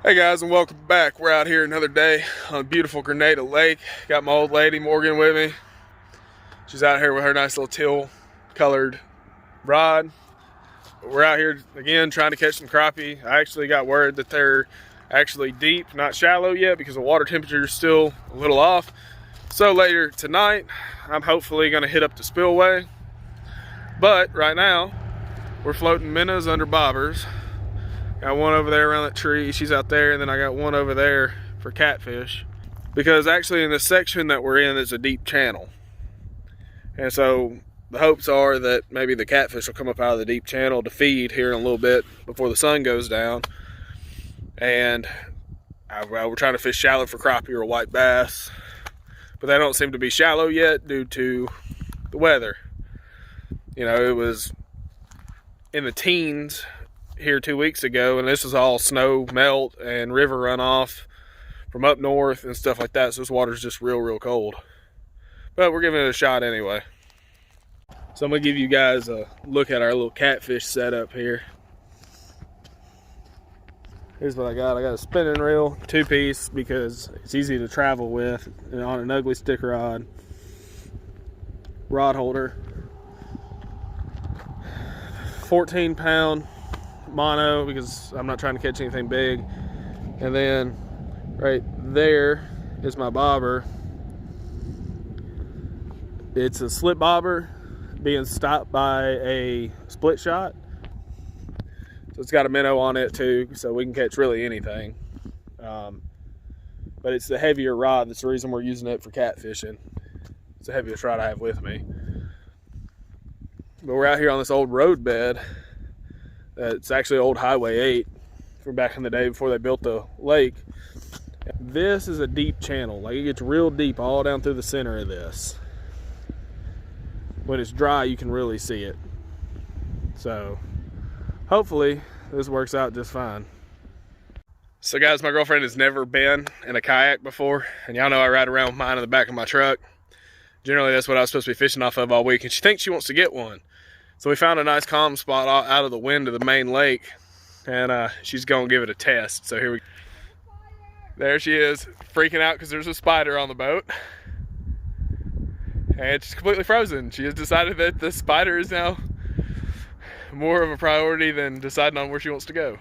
Hey guys, and welcome back. We're out here another day on beautiful Grenada Lake. Got my old lady Morgan with me. She's out here with her nice little teal colored rod. We're out here again trying to catch some crappie. I actually got word that they're actually deep, not shallow yet, because the water temperature is still a little off. So later tonight, I'm hopefully going to hit up the Spillway. But right now, we're floating minnows under bobbers. Got one over there around that tree, she's out there, and then I got one over there for catfish. Because actually in the section that we're in is a deep channel. And so the hopes are that maybe the catfish will come up out of the deep channel to feed here in a little bit before the sun goes down. And we're trying to fish shallow for crappie or white bass. But they don't seem to be shallow yet due to the weather. You know, it was in the teens here 2 weeks ago, and this is all snow melt and river runoff from up north and stuff like that, so this water's just real cold. But we're giving it a shot anyway. So I'm gonna give you guys a look at our little catfish setup here. Here's what I got. I got a spinning reel, 2-piece, because it's easy to travel with, and on an ugly stick rod. Rod holder, 14-pound mono, because I'm not trying to catch anything big. And then right there is my bobber. It's a slip bobber being stopped by a split shot, so it's got a minnow on it too, so we can catch really anything. But it's the heavier rod that's the reason we're using it for catfishing. It's the heaviest rod I have with me. But we're out here on this old road bed. It's actually old Highway 8 from back in the day before they built the lake. This is a deep channel. Like, it gets real deep all down through the center of this. When it's dry, you can really see it. So hopefully this works out just fine. So guys, my girlfriend has never been in a kayak before, and y'all know I ride around with mine in the back of my truck. Generally that's what I was supposed to be fishing off of all week, and she thinks she wants to get one. So we found a nice calm spot out of the wind of the main lake, and she's gonna give it a test. So here we go. There she is, freaking out because there's a spider on the boat. And she's completely frozen. She has decided that the spider is now more of a priority than deciding on where she wants to go.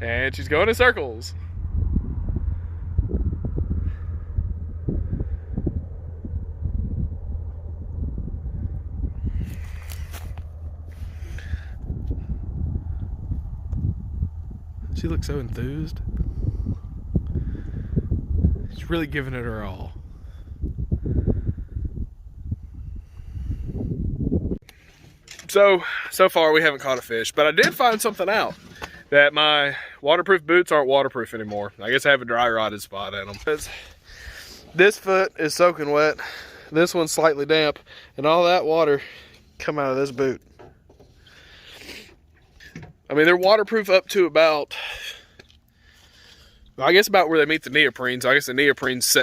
And she's going in circles. She looks so enthused. She's really giving it her all. So far we haven't caught a fish, but I did find something out. That my waterproof boots aren't waterproof anymore. I guess I have a dry rotted spot in them. This foot is soaking wet. This one's slightly damp, and all that water come out of this boot. I mean, they're waterproof up to about, I guess about where they meet the neoprene. So I guess the neoprene's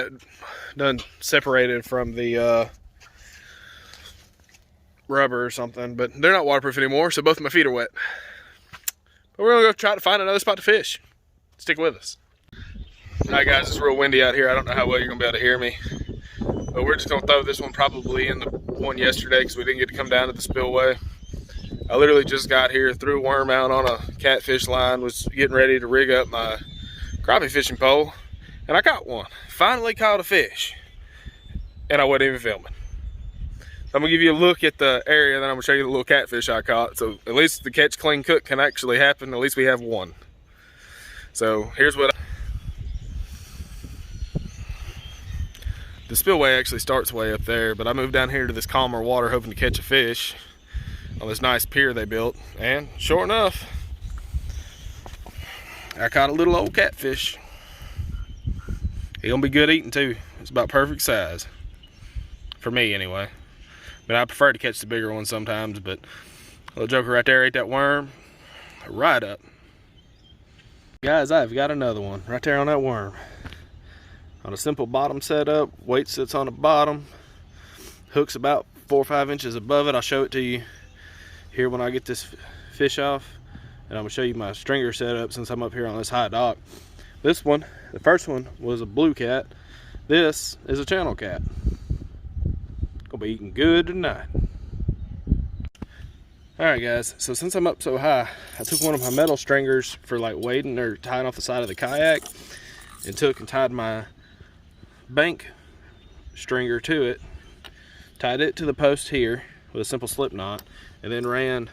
done separated from the rubber or something, but they're not waterproof anymore, so both of my feet are wet. But we're gonna go try to find another spot to fish. Stick with us. All right guys, it's real windy out here. I don't know how well you're gonna be able to hear me, but we're just gonna throw this one probably in the one yesterday because we didn't get to come down to the Spillway. I literally just got here, threw a worm out on a catfish line, was getting ready to rig up my crappie fishing pole, and I caught one. Finally caught a fish, and I wasn't even filming. I'm gonna give you a look at the area, then I'm gonna show you the little catfish I caught. So at least the catch, clean, cook can actually happen. At least we have one. So here's what the Spillway actually starts way up there, but I moved down here to this calmer water hoping to catch a fish on this nice pier they built, and sure enough, I caught a little old catfish. He's gonna be good eating too. It's about perfect size for me anyway. But I prefer to catch the bigger ones sometimes. But little joker right there ate that worm right up. Guys, I've got another one right there on that worm. On a simple bottom setup, weight sits on the bottom, hook's about 4 or 5 inches above it. I'll show it to you here when I get this fish off, and I'm gonna show you my stringer setup since I'm up here on this high dock. This one, the first one, was a blue cat. This is a channel cat. Gonna be eating good tonight. Alright guys, so since I'm up so high, I took one of my metal stringers for like wading or tying off the side of the kayak, and tied my bank stringer to it, tied it to the post here with a simple slip knot, and then ran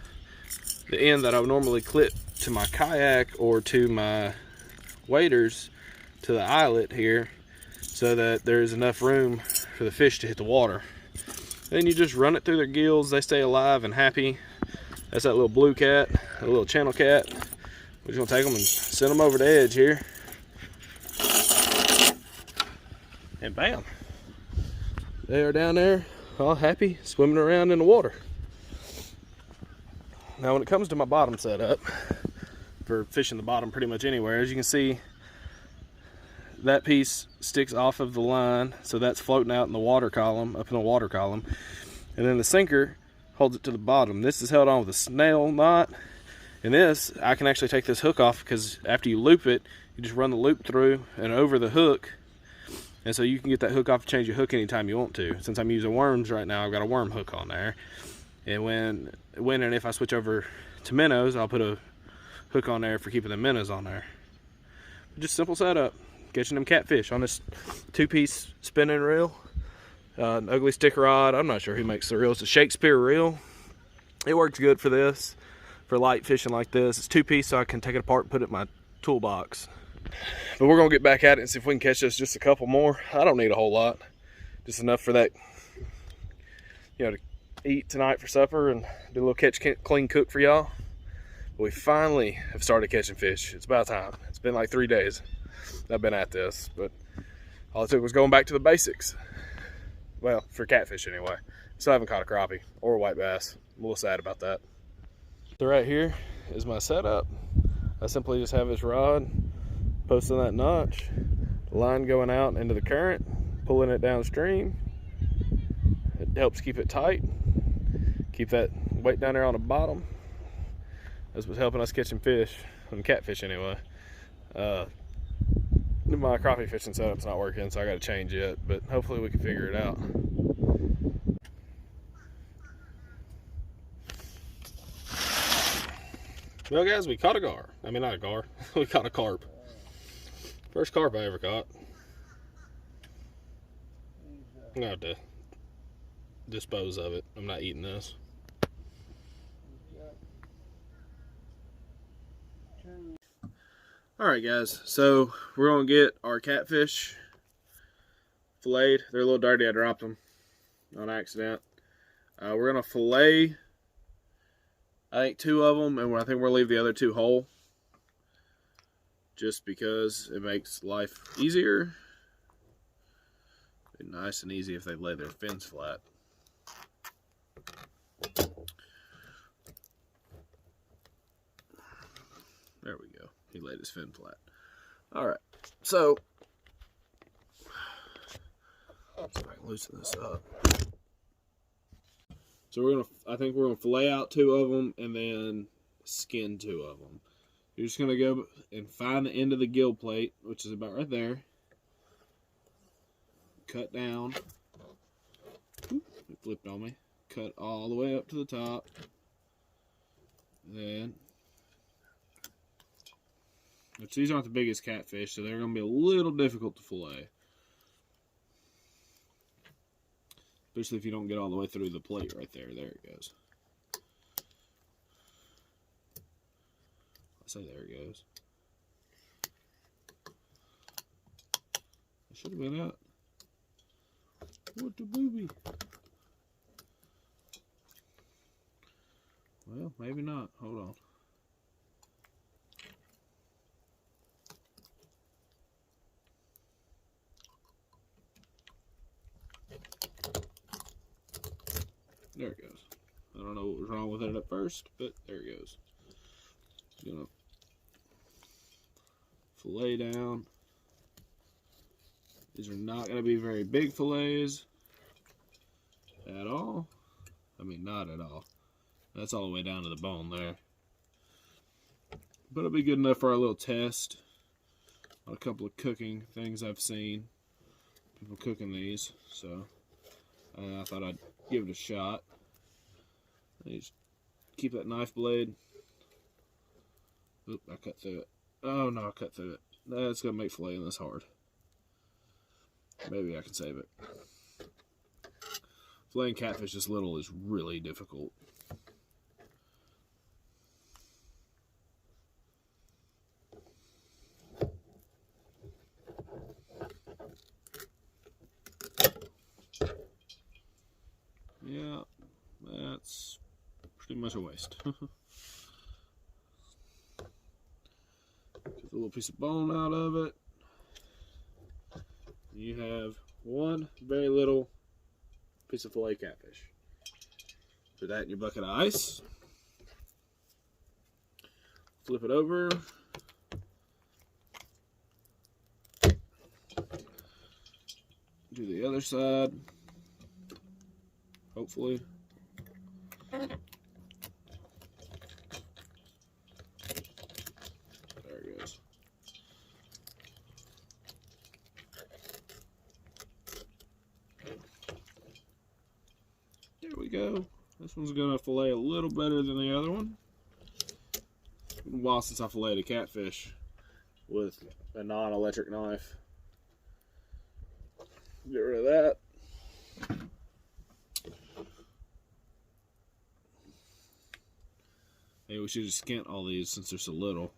the end that I would normally clip to my kayak or to my waders to the eyelet here, so that there's enough room for the fish to hit the water. Then you just run it through their gills. They stay alive and happy. That's that little blue cat, a little channel cat. We're just gonna take them and send them over the edge here, and bam, they are down there all happy swimming around in the water. Now when it comes to my bottom setup for fishing the bottom pretty much anywhere, as you can see, that piece sticks off of the line, so that's floating out in the water column, up in the water column, and then the sinker holds it to the bottom. This is held on with a snail knot, and this, I can actually take this hook off, because after you loop it, you just run the loop through and over the hook, and so you can get that hook off and change your hook anytime you want to. Since I'm using worms right now, I've got a worm hook on there, and when and if I switch over to minnows, I'll put a hook on there for keeping the minnows on there. Just simple setup, catching them catfish on this 2-piece spinning reel. An ugly stick rod. I'm not sure who makes the reel. It's a Shakespeare reel. It works good for this, for light fishing like this. It's 2-piece, so I can take it apart and put it in my toolbox. But we're gonna get back at it and see if we can catch us just a couple more. I don't need a whole lot, just enough for that, to eat tonight for supper and do a little catch clean cook for y'all. We finally have started catching fish. It's about time. It's been like 3 days I've been at this, but all it took was going back to the basics. Well, for catfish anyway. Still haven't caught a crappie or a white bass. I'm a little sad about that. So right here is my setup. I simply just have this rod posted on that notch, the line going out into the current, pulling it downstream. It helps keep it tight, keep that weight down there on the bottom. That's what's helping us catching fish, and catfish anyway. My crappie fishing setup's not working, so I got to change it, but hopefully we can figure it out. Well guys, we caught a gar. I mean, not a gar. We caught a carp. First carp I ever caught. I'm gonna have to dispose of it. I'm not eating this. Alright guys, so we're going to get our catfish filleted. They're a little dirty, I dropped them on accident. We're going to fillet, I think, 2 of them, and I think we'll leave the other 2 whole. Just because it makes life easier. It'd be nice and easy if they lay their fins flat. There we go. He laid his fin flat. Alright, so let's see if I can loosen this up. So I think we're gonna fillet out 2 of them and then skin 2 of them. You're just gonna go and find the end of the gill plate, which is about right there. Cut down. It flipped on me. Cut all the way up to the top. Then, which these aren't the biggest catfish, so they're going to be a little difficult to fillet. Especially if you don't get all the way through the plate right there. There it goes. I say there it goes. I should have been out. What the booby? Well, maybe not. Hold on. There it goes. I don't know what was wrong with it at first, but there it goes. Gonna fillet down. These are not going to be very big fillets at all. mean, not at all. That's all the way down to the bone there. But it'll be good enough for our little test on a couple of cooking things I've seen. People cooking these, so I thought I'd give it a shot. Just keep that knife blade. Oop, I cut through it. Oh no, I cut through it. That's gonna make filleting this hard. Maybe I can save it. Filleting catfish this little is really difficult. Yeah, that's pretty much a waste. Get a little piece of bone out of it. You have one very little piece of fillet catfish. Put that in your bucket of ice. Flip it over. Do the other side. Hopefully. There it goes. There we go. This one's gonna fillet a little better than the other one. It's been a while since I filleted a catfish with a non-electric knife. Get rid of that. Hey, we should have skint all these since they're so little.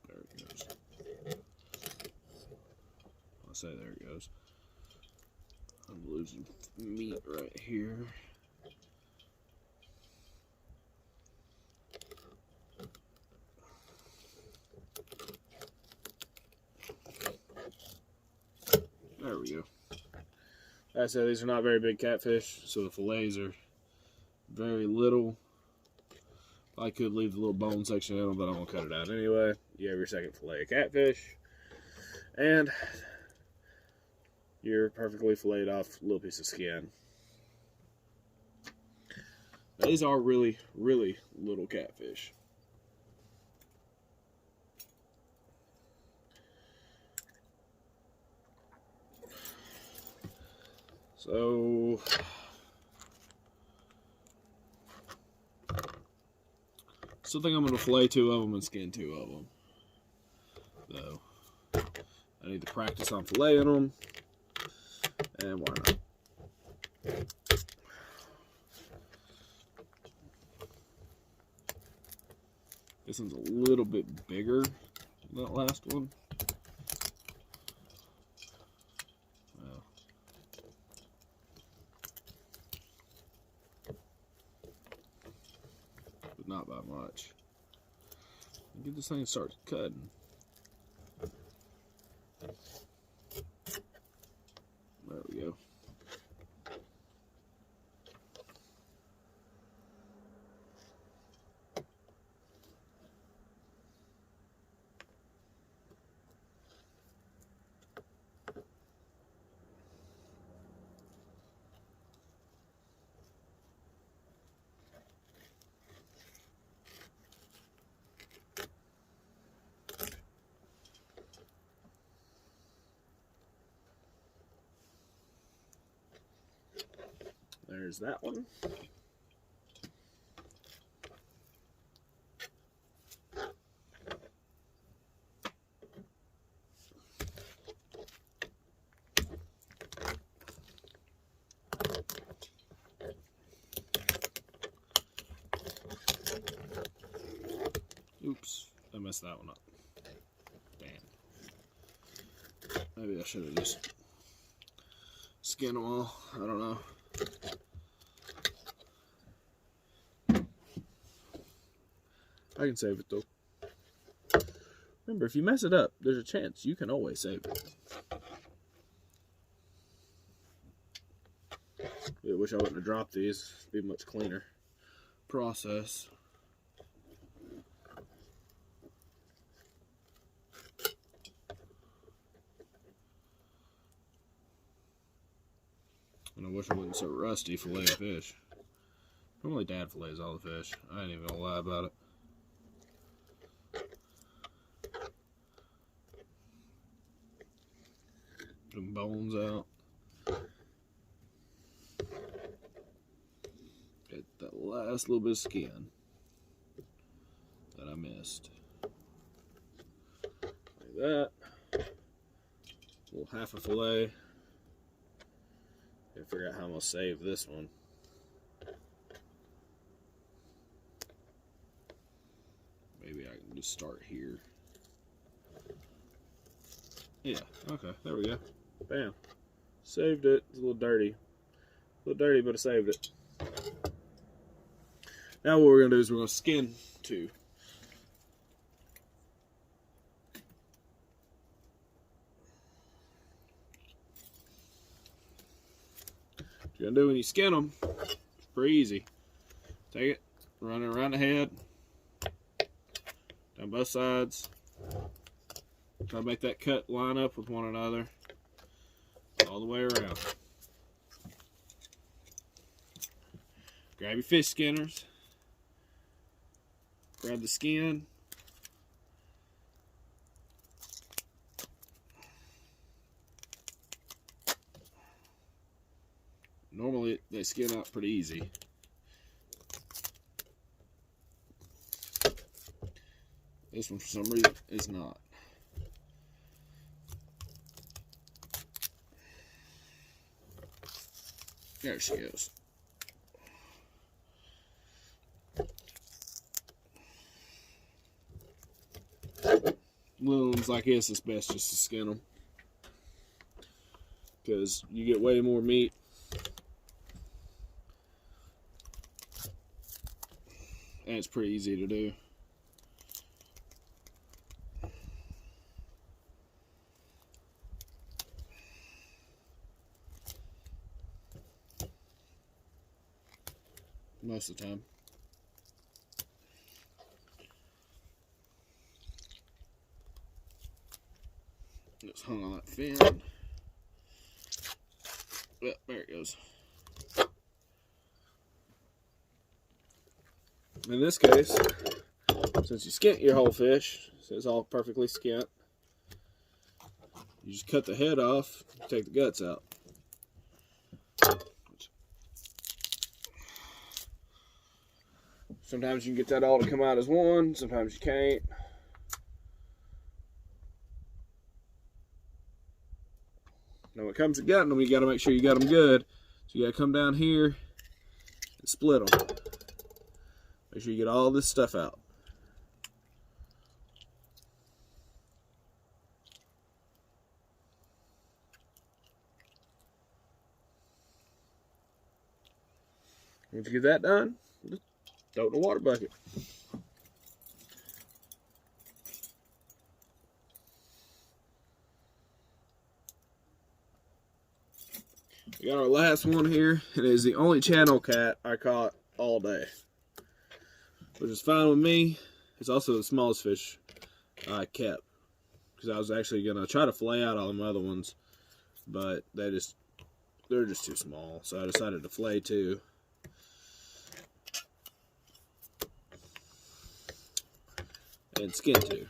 There it goes. I'll say there it goes. I'm losing meat right here. There we go. Like I said, these are not very big catfish, so the fillets are very little. I could leave the little bone section in them, but I'm going to cut it out anyway. You have your second fillet of catfish. And your perfectly filleted off little piece of skin. These are really, really little catfish. So, still think I'm going to fillet 2 of them and skin 2 of them. So, I need to practice on filleting them, and why not? This one's a little bit bigger than that last one. Not by much. Get this thing to start cutting. There we go. There's that one. Oops, I messed that one up. Damn. Maybe I should have just skinned them all. I don't know. I can save it though. Remember, if you mess it up, there's a chance you can always save it. I wish I wouldn't have dropped these. It'd be much cleaner process. And I wish I wasn't so rusty filleting fish. Normally Dad fillets all the fish. I ain't even gonna lie about it. Some bones out. Get that last little bit of skin that I missed. Like that. A little half a fillet. Gotta figure out how I'm gonna save this one. Maybe I can just start here. Yeah, okay, there we go. Bam. Saved it. It's a little dirty. A little dirty, but I saved it. Now what we're going to do is we're going to skin two. What you're going to do when you skin them, it's pretty easy. Take it, run it around the head, down both sides. Try to make that cut line up with one another all the way around. Grab your fish skinners. Grab the skin. Normally they skin out pretty easy. This one for some reason is not. There she goes. Little ones like this, it's best just to skin them, because you get way more meat. And it's pretty easy to do. Most of the time. It's hung on that fin. Well, there it goes. In this case, since you skint your whole fish, so it's all perfectly skint, you just cut the head off, take the guts out. Sometimes you can get that all to come out as one, sometimes you can't. Now when it comes to gutting them, you got to make sure you got them good. So you got to come down here and split them. Make sure you get all this stuff out. Once you get that done, just throw it in the water bucket. We got our last one here. It is the only channel cat I caught all day, which is fine with me. It's also the smallest fish I kept, because I was actually gonna try to fillet out all them other ones, but they're just too small. So I decided to fillet two. And skin two.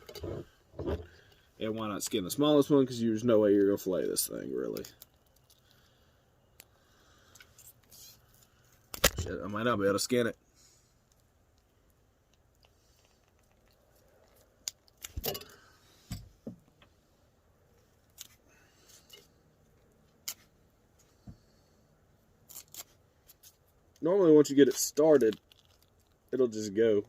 And why not skin the smallest one? Because there's no way you're gonna fillet this thing, really. Shit, I might not be able to skin it. Normally, once you get it started, it'll just go.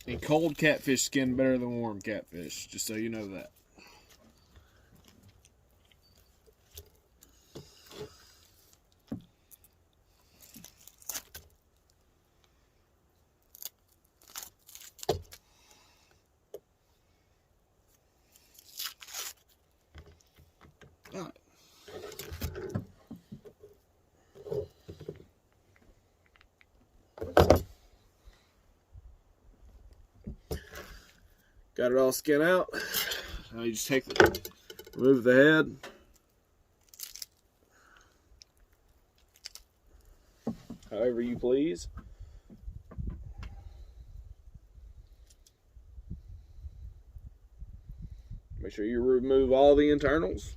And cold catfish skin better than warm catfish, just so you know that. Got it all skinned out. Now you just remove the head. However you please. Make sure you remove all the internals.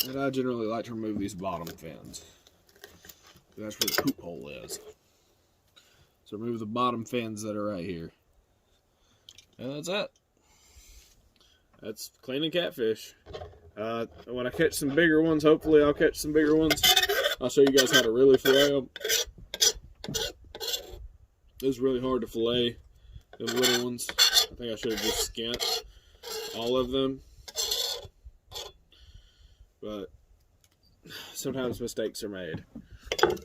And I generally like to remove these bottom fins. That's where the poop hole is. So remove the bottom fins that are right here. And that's it. That's cleaning catfish. When I catch some bigger ones, hopefully I'll catch some bigger ones. I'll show you guys how to really fillet them. It's really hard to fillet them little ones. I think I should have just skinned all of them. But sometimes mistakes are made. But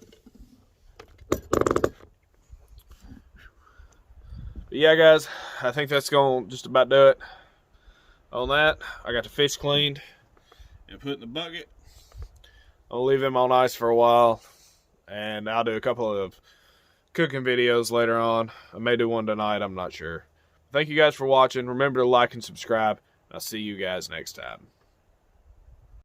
yeah, guys, I think that's going to just about do it on that. I got the fish cleaned and put in the bucket. I'll leave them on ice for a while, and I'll do a couple of cooking videos later on. I may do one tonight, I'm not sure. Thank you guys for watching. Remember to like and subscribe. I'll see you guys next time.